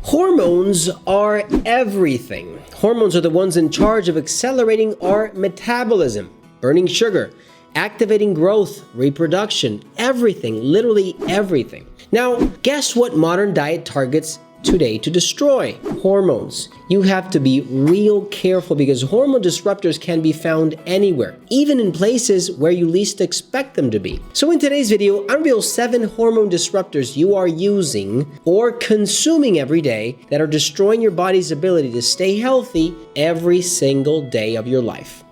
Hormones are everything. Hormones are the ones in charge of accelerating our metabolism, burning sugar, activating growth, reproduction, everything, literally everything. Now, guess what modern diet targets today to destroy? Hormones. You have to be real careful because hormone disruptors can be found anywhere, even in places where you least expect them to be. So in today's video, I reveal 7 hormone disruptors you are using or consuming every day that are destroying your body's ability to stay healthy every single day of your life.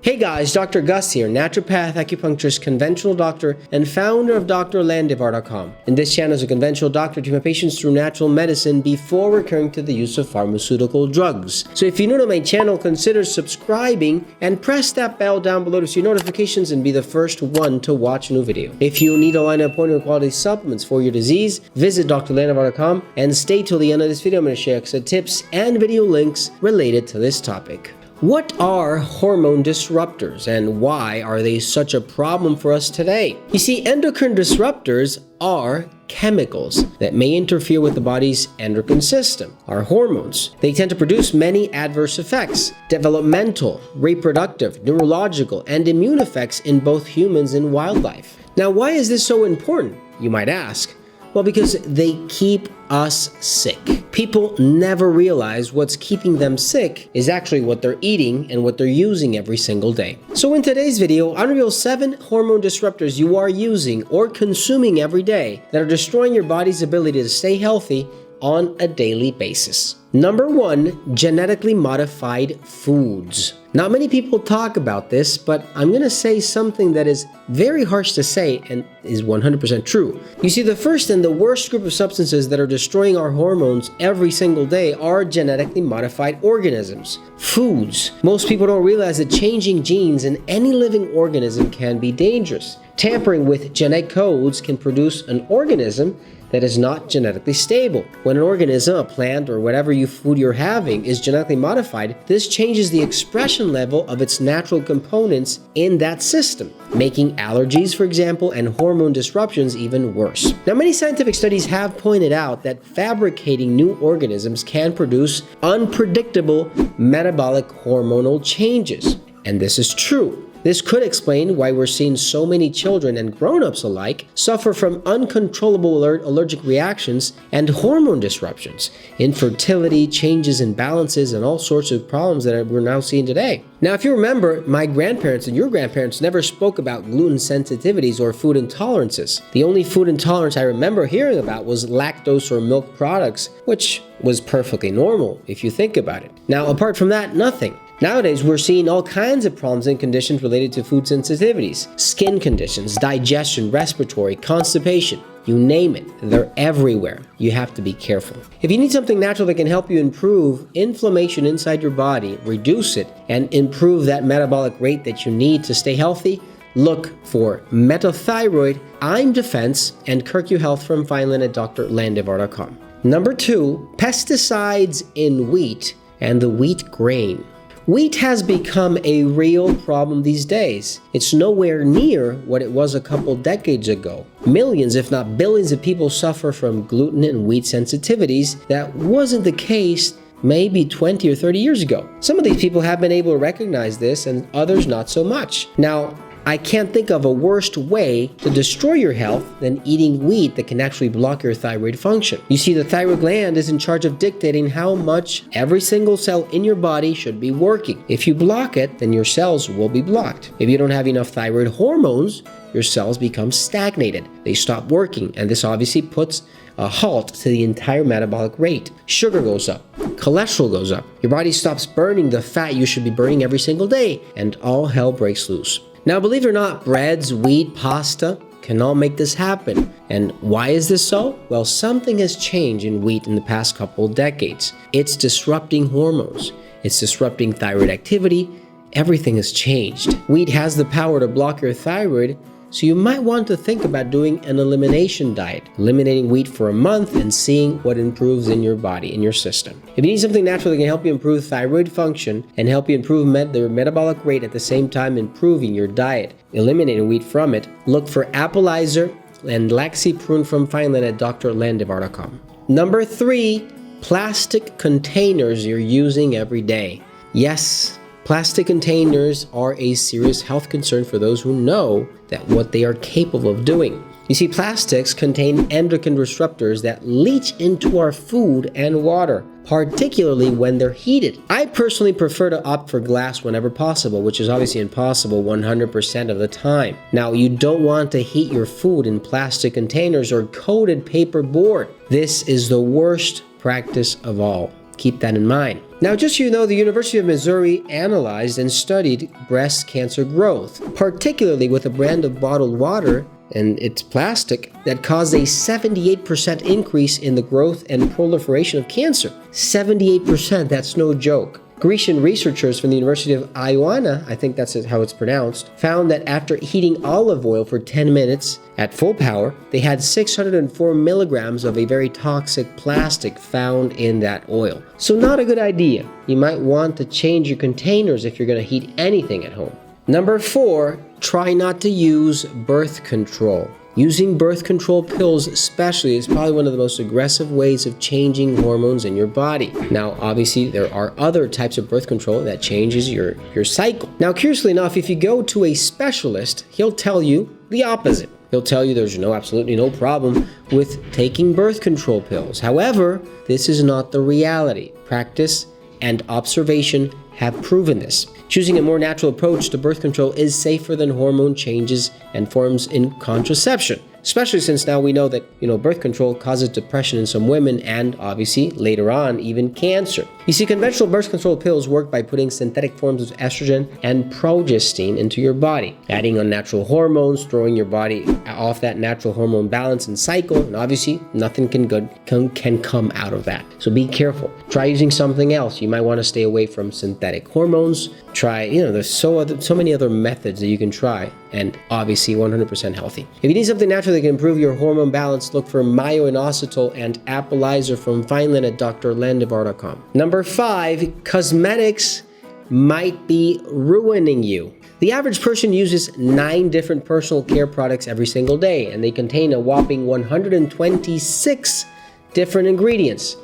Hey guys, Dr. Gus here, naturopath, acupuncturist, conventional doctor, and founder of drlandivar.com. And this channel is a conventional doctor to my patients through natural medicine before recurring to the use of pharmaceutical drugs. So if you're new to my channel, consider subscribing and press that bell down below to see notifications and be the first one to watch a new video. If you need a line of appointment quality supplements for your disease, visit drlandivar.com and stay till the end of this video. I'm going to share extra tips and video links related to this topic. What are hormone disruptors and why are they such a problem for us today? You see, endocrine disruptors are chemicals that may interfere with the body's endocrine system, our hormones. They tend to produce many adverse effects, developmental, reproductive, neurological, and immune effects in both humans and wildlife. Now, why is this so important, you might ask? Well, because they keep us sick. People never realize what's keeping them sick is actually what they're eating and what they're using every single day. So in today's video, I'll reveal 7 hormone disruptors you are using or consuming every day that are destroying your body's ability to stay healthy on a daily basis. Number 1, genetically modified foods. Not many people talk about this, but I'm going to say something that is very harsh to say and is 100% true. You see, the first and the worst group of substances that are destroying our hormones every single day are genetically modified organisms. Foods. Most people don't realize that changing genes in any living organism can be dangerous. Tampering with genetic codes can produce an organism that is not genetically stable. When an organism, a plant, or whatever food you're having is genetically modified, this changes the expression level of its natural components in that system, making allergies, for example, and hormone disruptions even worse. Now, many scientific studies have pointed out that fabricating new organisms can produce unpredictable metabolic hormonal changes. And this is true. This could explain why we're seeing so many children and grown-ups alike suffer from uncontrollable allergic reactions and hormone disruptions, infertility, changes in balances, and all sorts of problems that we're now seeing today. Now, if you remember, my grandparents and your grandparents never spoke about gluten sensitivities or food intolerances. The only food intolerance I remember hearing about was lactose or milk products, which was perfectly normal if you think about it. Now, apart from that, nothing. Nowadays, we're seeing all kinds of problems and conditions related to food sensitivities. Skin conditions, digestion, respiratory, constipation, you name it. They're everywhere. You have to be careful. If you need something natural that can help you improve inflammation inside your body, reduce it, and improve that metabolic rate that you need to stay healthy, look for Methathyroid, I'm Defense, and Kirkyu Health from Vineland at drlandivar.com. Number 2, pesticides in wheat and the wheat grain. Wheat has become a real problem these days. It's nowhere near what it was a couple decades ago. Millions, if not billions of people suffer from gluten and wheat sensitivities. That wasn't the case maybe 20 or 30 years ago. Some of these people have been able to recognize this and others not so much. Now, I can't think of a worse way to destroy your health than eating wheat that can actually block your thyroid function. You see, the thyroid gland is in charge of dictating how much every single cell in your body should be working. If you block it, then your cells will be blocked. If you don't have enough thyroid hormones, your cells become stagnated. They stop working, and this obviously puts a halt to the entire metabolic rate. Sugar goes up, cholesterol goes up, your body stops burning the fat you should be burning every single day, and all hell breaks loose. Now, believe it or not, breads, wheat, pasta can all make this happen. And why is this so? Well, something has changed in wheat in the past couple decades. It's disrupting hormones. It's disrupting thyroid activity. Everything has changed. Wheat has the power to block your thyroid, so you might want to think about doing an elimination diet, eliminating wheat for a month and seeing what improves in your body, in your system. If you need something natural that can help you improve thyroid function and help you improve the metabolic rate at the same time improving your diet, eliminating wheat from it, look for Appleizer and Laxiprune from Fineland at drlandivar.com. Number 3, plastic containers you're using every day. Yes, plastic containers are a serious health concern for those who know that what they are capable of doing. You see, plastics contain endocrine disruptors that leach into our food and water, particularly when they're heated. I personally prefer to opt for glass whenever possible, which is obviously impossible 100% of the time. Now, you don't want to heat your food in plastic containers or coated paper board. This is the worst practice of all. Keep that in mind. Now, just so you know, the University of Missouri analyzed and studied breast cancer growth, particularly with a brand of bottled water and it's plastic that caused a 78% increase in the growth and proliferation of cancer. 78%, that's no joke. Grecian researchers from the University of Ioannina, I think that's how it's pronounced, found that after heating olive oil for 10 minutes at full power, they had 604 milligrams of a very toxic plastic found in that oil. So not a good idea. You might want to change your containers if you're going to heat anything at home. Number 4, try not to use birth control. Using birth control pills especially is probably one of the most aggressive ways of changing hormones in your body. Now, obviously, there are other types of birth control that changes your cycle. Now, curiously enough, if you go to a specialist, he'll tell you the opposite. He'll tell you there's absolutely no problem with taking birth control pills. However, this is not the reality. Practice and observation have proven this. Choosing a more natural approach to birth control is safer than hormone changes and forms in contraception, especially since now we know that, birth control causes depression in some women and obviously later on even cancer. You see, conventional birth control pills work by putting synthetic forms of estrogen and progestin into your body, adding unnatural hormones, throwing your body off that natural hormone balance and cycle, and obviously nothing can come out of that. So be careful. Try using something else. You might want to stay away from synthetic hormones. Try, there's so many other methods that you can try, and obviously 100% healthy. If you need something natural that can improve your hormone balance, look for myo-inositol and Appolizer from Fineland at drlandivar.com. Number 5, cosmetics might be ruining you. The average person uses 9 different personal care products every single day, and they contain a whopping 126 different ingredients.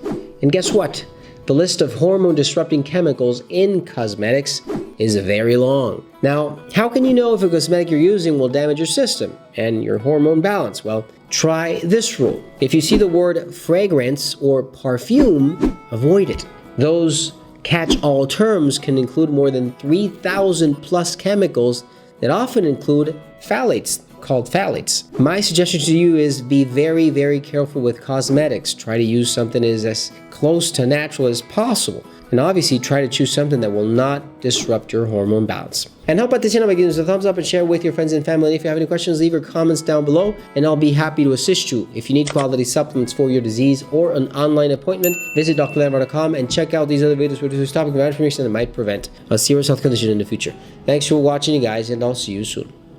And guess what? The list of hormone-disrupting chemicals in cosmetics is very long. Now, how can you know if a cosmetic you're using will damage your system and your hormone balance? Well, try this rule. If you see the word fragrance or perfume, avoid it. Those catch-all terms can include more than 3,000 plus chemicals that often include phthalates, called phthalates. My suggestion to you is be very, very careful with cosmetics. Try to use something as close to natural as possible. And obviously try to choose something that will not disrupt your hormone balance. And help out the channel by giving us a thumbs up and share with your friends and family. And if you have any questions, leave your comments down below and I'll be happy to assist you. If you need quality supplements for your disease or an online appointment, visit drlandivar.com and check out these other videos with this topic of information that might prevent a serious health condition in the future. Thanks for watching, you guys, and I'll see you soon.